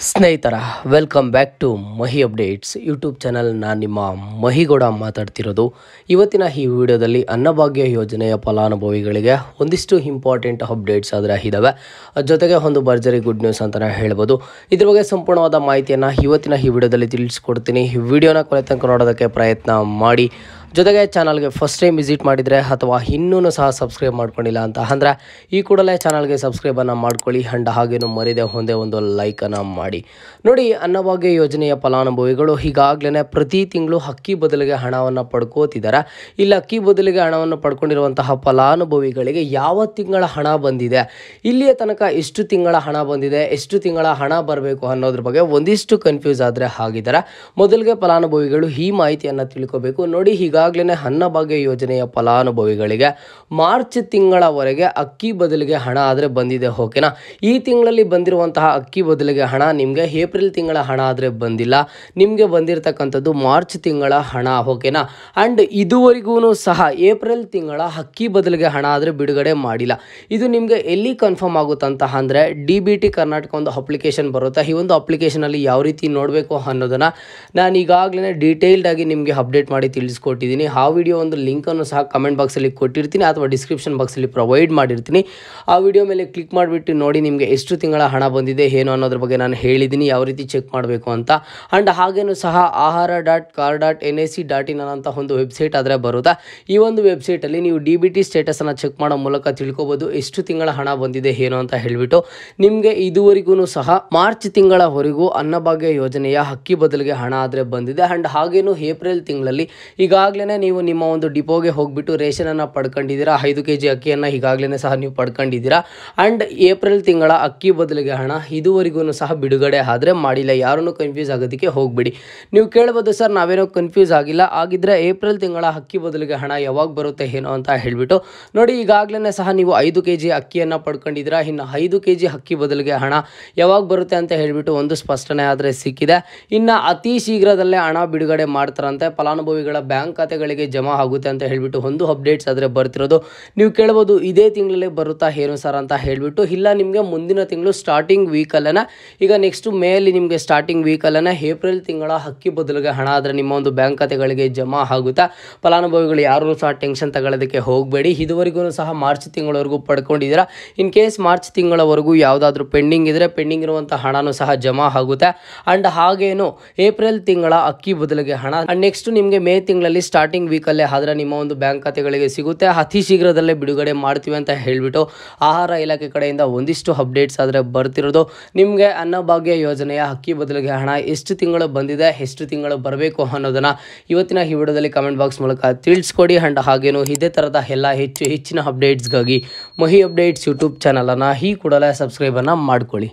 ಸ್ನೇಹಿತರ welcome back to Mahi updates YouTube channel. ನಾನು ನಿಮ್ಮ ಮಹಿಗೌಡ ಮಾತಾಡ್ತಿರೋದು. ಇವತ್ತಿನ ಈ ವಿಡಿಯೋದಲ್ಲಿ ಅನ್ನಭಾಗ್ಯ ಯೋಜನೆಯ ಫಲಾನುಭವಿಗಳಿಗೆ ಒಂದಿಷ್ಟು ಇಂಪಾರ್ಟೆಂಟ್ ಅಪ್ಡೇಟ್ಸ್ ಆದರೆ ಇದ್ದಾವೆ. ಜೊತೆಗೆ ಒಂದು ಭರ್ಜರಿ ಗುಡ್ ನ್ಯೂಸ್ ಅಂತಲೇ ಹೇಳ್ಬೋದು. ಇದ್ರ ಬಗ್ಗೆ ಸಂಪೂರ್ಣವಾದ ಮಾಹಿತಿಯನ್ನು ಇವತ್ತಿನ ಈ ವಿಡಿಯೋದಲ್ಲಿ ತಿಳಿಸ್ಕೊಡ್ತೀನಿ. ವಿಡಿಯೋನ ಕೊನೆ ತನಕ ನೋಡೋದಕ್ಕೆ ಪ್ರಯತ್ನ ಮಾಡಿ. ಜೊತೆಗೆ ಚಾನಲ್ಗೆ ಫಸ್ಟ್ ಟೈಮ್ ವಿಸಿಟ್ ಮಾಡಿದರೆ ಅಥವಾ ಇನ್ನೂ ಸಹ ಸಬ್ಸ್ಕ್ರೈಬ್ ಮಾಡ್ಕೊಂಡಿಲ್ಲ ಅಂತ ಅಂದರೆ ಈ ಕೂಡಲೇ ಚಾನಲ್ಗೆ ಸಬ್ಸ್ಕ್ರೈಬನ್ನು ಮಾಡ್ಕೊಳ್ಳಿ. ಅಂಡ್ ಹಾಗೇನು ಮರಿದೆ ಒಂದೇ ಒಂದು ಲೈಕನ್ನು ಮಾಡಿ. ನೋಡಿ, ಅನ್ನಭಾಗ್ಯ ಯೋಜನೆಯ ಫಲಾನುಭವಿಗಳು ಈಗಾಗಲೇ ಪ್ರತಿ ತಿಂಗಳು ಅಕ್ಕಿ ಬದಲಿಗೆ ಹಣವನ್ನು ಪಡ್ಕೋತಿದ್ದಾರೆ. ಇಲ್ಲಿ ಅಕ್ಕಿ ಬದಲಿಗೆ ಹಣವನ್ನು ಪಡ್ಕೊಂಡಿರುವಂತಹ ಫಲಾನುಭವಿಗಳಿಗೆ ಯಾವ ತಿಂಗಳ ಹಣ ಬಂದಿದೆ, ಇಲ್ಲಿಯ ತನಕ ಎಷ್ಟು ತಿಂಗಳ ಹಣ ಬಂದಿದೆ, ಎಷ್ಟು ತಿಂಗಳ ಹಣ ಬರಬೇಕು ಅನ್ನೋದ್ರ ಬಗ್ಗೆ ಒಂದಿಷ್ಟು ಕನ್ಫ್ಯೂಸ್ ಆದರೆ ಆಗಿದ್ದಾರೆ. ಮೊದಲಿಗೆ ಫಲಾನುಭವಿಗಳು ಈ ಮಾಹಿತಿಯನ್ನು ತಿಳ್ಕೋಬೇಕು. ನೋಡಿ, ಈಗಾಗಲೇ ಅನ್ನಭಾಗ್ಯ ಯೋಜನೆಯ ಫಲಾನುಭವಿಗಳಿಗೆ ಮಾರ್ಚ್ ತಿಂಗಳವರೆಗೆ ಅಕ್ಕಿ ಬದಲಿಗೆ ಹಣ ಆದರೆ ಬಂದಿದೆ. ಓಕೆನಾ? ಈ ತಿಂಗಳಲ್ಲಿ ಬಂದಿರುವಂತಹ ಅಕ್ಕಿ ಬದಲಿಗೆ ಹಣ ನಿಮಗೆ ಏಪ್ರಿಲ್ ತಿಂಗಳ ಹಣ ಆದರೆ ಬಂದಿಲ್ಲ. ನಿಮಗೆ ಬಂದಿರತಕ್ಕಂಥದ್ದು ಮಾರ್ಚ್ ತಿಂಗಳ ಹಣ. ಓಕೆನಾ? ಆ್ಯಂಡ್ ಇದುವರೆಗೂ ಸಹ ಏಪ್ರಿಲ್ ತಿಂಗಳ ಅಕ್ಕಿ ಬದಲಿಗೆ ಹಣ ಆದರೆ ಬಿಡುಗಡೆ ಮಾಡಿಲ್ಲ. ಇದು ನಿಮಗೆ ಎಲ್ಲಿ ಕನ್ಫರ್ಮ್ ಆಗುತ್ತಂತ ಅಂದರೆ DBT ಕರ್ನಾಟಕ ಒಂದು ಅಪ್ಲಿಕೇಶನ್ ಬರುತ್ತೆ. ಈ ಒಂದು ಅಪ್ಲಿಕೇಶನಲ್ಲಿ ಯಾವ ರೀತಿ ನೋಡಬೇಕು ಅನ್ನೋದನ್ನು ನಾನು ಈಗಾಗಲೇ ಡೀಟೇಲ್ಡ್ ಆಗಿ ನಿಮಗೆ ಅಪ್ಡೇಟ್ ಮಾಡಿ ತಿಳಿಸ್ಕೊಟ್ಟಿದ್ದೀನಿ. ಆ ವಿಡಿಯೋ ಒಂದು ಲಿಂಕನ್ನು ಸಹ ಕಮೆಂಟ್ ಬಾಕ್ಸಲ್ಲಿ ಕೊಟ್ಟಿರ್ತೀನಿ ಅಥವಾ ಡಿಸ್ಕ್ರಿಪ್ಷನ್ ಬಾಕ್ಸಲ್ಲಿ ಪ್ರೊವೈಡ್ ಮಾಡಿರ್ತೀನಿ. ಆ ವಿಡಿಯೋ ಮೇಲೆ ಕ್ಲಿಕ್ ಮಾಡಿಬಿಟ್ಟು ನೋಡಿ ನಿಮಗೆ ಎಷ್ಟು ತಿಂಗಳ ಹಣ ಬಂದಿದೆ ಏನು ಅನ್ನೋದ್ರ ಬಗ್ಗೆ ನಾನು ಹೇಳಿದ್ದೀನಿ, ಯಾವ ರೀತಿ ಚೆಕ್ ಮಾಡಬೇಕು ಅಂತ. ಆ್ಯಂಡ್ ಹಾಗೇನೂ ಸಹ ahara.car.nic.in ಅನ್ನೋಂಥ ಒಂದು ವೆಬ್ಸೈಟ್ ಆದರೆ ಬರುತ್ತೆ. ಈ ಒಂದು ವೆಬ್ಸೈಟಲ್ಲಿ ನೀವು DBT ಸ್ಟೇಟಸನ್ನು ಚೆಕ್ ಮಾಡೋ ಮೂಲಕ ತಿಳ್ಕೊಬೋದು ಎಷ್ಟು ತಿಂಗಳ ಹಣ ಬಂದಿದೆ ಏನು ಅಂತ ಹೇಳಿಬಿಟ್ಟು. ನಿಮಗೆ ಇದುವರೆಗೂ ಸಹ ಮಾರ್ಚ್ ತಿಂಗಳವರೆಗೂ ಅನ್ನಭಾಗ್ಯ ಯೋಜನೆಯ ಅಕ್ಕಿ ಬದಲಿಗೆ ಹಣ ಆದರೆ ಬಂದಿದೆ. ಆ್ಯಂಡ್ ಹಾಗೇನು ಏಪ್ರಿಲ್ ತಿಂಗಳಲ್ಲಿ ಈಗಾಗಲೇ ನೀವು ನಿಮ್ಮ ಒಂದು ಡಿಪೋಗೆ ಹೋಗಿಬಿಟ್ಟು ರೇಷನನ್ನು ಪಡ್ಕೊಂಡಿದ್ದೀರಾ. 5 kg ಅಕ್ಕಿಯನ್ನು ಈಗಾಗಲೇ ಸಹ ನೀವು ಪಡ್ಕೊಂಡಿದ್ದೀರಾ. ಆ್ಯಂಡ್ ಏಪ್ರಿಲ್ ತಿಂಗಳ ಅಕ್ಕಿ ಬದಲಿಗೆ ಹಣ ಇದುವರೆಗೂ ಸಹ ಬಿಡುಗಡೆ ಆದರೆ ಮಾಡಿಲ್ಲ. ಯಾರನ್ನು ಕನ್ಫ್ಯೂಸ್ ಆಗೋದಕ್ಕೆ ಹೋಗಬೇಡಿ. ನೀವು ಕೇಳ್ಬೋದು, ಸರ್ ನಾವೇನೋ ಕನ್ಫ್ಯೂಸ್ ಆಗಿಲ್ಲ, ಆಗಿದ್ದರೆ ಏಪ್ರಿಲ್ ತಿಂಗಳ ಅಕ್ಕಿ ಬದಲಿಗೆ ಹಣ ಯಾವಾಗ ಬರುತ್ತೆ ಏನೋ ಅಂತ ಹೇಳಿಬಿಟ್ಟು. ನೋಡಿ, ಈಗಾಗಲೇ ಸಹ ನೀವು 5 kg ಅಕ್ಕಿಯನ್ನು ಪಡ್ಕೊಂಡಿದ್ದೀರಾ. ಇನ್ನು 5 kg ಅಕ್ಕಿ ಬದಲಿಗೆ ಹಣ ಯಾವಾಗ ಬರುತ್ತೆ ಅಂತ ಹೇಳಿಬಿಟ್ಟು ಒಂದು ಸ್ಪಷ್ಟನೆ ಆದರೆ ಸಿಕ್ಕಿದೆ. ಇನ್ನು ಅತಿ ಶೀಘ್ರದಲ್ಲೇ ಹಣ ಬಿಡುಗಡೆ ಮಾಡ್ತಾರಂತೆ, ಫಲಾನುಭವಿಗಳ ಬ್ಯಾಂಕ್ ಖಾತೆಗಳಿಗೆ ಜಮಾ ಆಗುತ್ತೆ ಅಂತ ಹೇಳಿಬಿಟ್ಟು ಒಂದು ಅಪ್ಡೇಟ್ಸ್ ಆದರೆ ಬರ್ತಿರೋದು. ನೀವು ಕೇಳ್ಬೋದು, ಇದೇ ತಿಂಗಳಲ್ಲೇ ಬರುತ್ತಾ ಏನು ಸರ್ ಅಂತ ಹೇಳಿಬಿಟ್ಟು. ಇಲ್ಲ, ನಿಮಗೆ ಮುಂದಿನ ತಿಂಗಳು ಸ್ಟಾರ್ಟಿಂಗ್ ವೀಕಲ್ಲೇ, ಈಗ ನೆಕ್ಸ್ಟ್ ಮೇಯಲ್ಲಿ ನಿಮಗೆ ಸ್ಟಾರ್ಟಿಂಗ್ ವೀಕಲ್ಲೇ ಏಪ್ರಿಲ್ ತಿಂಗಳ ಅಕ್ಕಿ ಬದಲಿಗೆ ಹಣ ಆದರೆ ನಿಮ್ಮ ಒಂದು ಬ್ಯಾಂಕ್ ಖಾತೆಗಳಿಗೆ ಜಮಾ ಆಗುತ್ತಾ. ಫಲಾನುಭವಿಗಳು ಯಾರೂ ಸಹ ಟೆನ್ಷನ್ ತಗೊಳ್ಳೋದಕ್ಕೆ ಹೋಗಬೇಡಿ. ಇದುವರೆಗೂ ಸಹ ಮಾರ್ಚ್ ತಿಂಗಳವರೆಗೂ ಪಡ್ಕೊಂಡಿದ್ದೀರಾ. ಇನ್ ಕೇಸ್ ಮಾರ್ಚ್ ತಿಂಗಳವರೆಗೂ ಯಾವುದಾದ್ರೂ ಪೆಂಡಿಂಗ್ ಇದ್ದರೆ ಪೆಂಡಿಂಗ್ ಇರುವಂಥ ಹಣನೂ ಸಹ ಜಮಾ ಆಗುತ್ತೆ. ಆ್ಯಂಡ್ ಹಾಗೇನು ಏಪ್ರಿಲ್ ತಿಂಗಳ ಅಕ್ಕಿ ಬದಲಿಗೆ ಹಣ ನೆಕ್ಸ್ಟ್ ನಿಮಗೆ ಮೇ ತಿಂಗಳಲ್ಲಿ ಸ್ಟಾರ್ಟಿಂಗ್ ವೀಕಲ್ಲೇ ಆದರೆ ನಿಮ್ಮ ಒಂದು ಬ್ಯಾಂಕ್ ಖಾತೆಗಳಿಗೆ ಸಿಗುತ್ತೆ. ಅತಿ ಶೀಘ್ರದಲ್ಲೇ ಬಿಡುಗಡೆ ಮಾಡ್ತೀವಿ ಅಂತ ಹೇಳಿಬಿಟ್ಟು ಆಹಾರ ಇಲಾಖೆ ಕಡೆಯಿಂದ ಒಂದಿಷ್ಟು ಅಪ್ಡೇಟ್ಸ್ ಆದರೆ ಬರ್ತಿರೋದು. ನಿಮಗೆ ಅನ್ನಭಾಗ್ಯ ಯೋಜನೆಯ ಅಕ್ಕಿ ಬದಲಿಗೆ ಹಣ ಎಷ್ಟು ತಿಂಗಳು ಬಂದಿದೆ, ಎಷ್ಟು ತಿಂಗಳು ಬರಬೇಕು ಅನ್ನೋದನ್ನು ಇವತ್ತಿನ ಈ ವಿಡಿಯೋದಲ್ಲಿ ಕಮೆಂಟ್ ಬಾಕ್ಸ್ ಮೂಲಕ ತಿಳಿಸ್ಕೊಡಿ. ಆ್ಯಂಡ್ ಹಾಗೇನು ಇದೇ ಥರದ ಎಲ್ಲ ಹೆಚ್ಚಿನ ಅಪ್ಡೇಟ್ಸ್ಗಾಗಿ ಮಹಿ ಅಪ್ಡೇಟ್ಸ್ ಯೂಟ್ಯೂಬ್ ಚಾನಲನ್ನು ಈ ಕೂಡಲೇ ಸಬ್ಸ್ಕ್ರೈಬನ್ನು ಮಾಡ್ಕೊಳ್ಳಿ.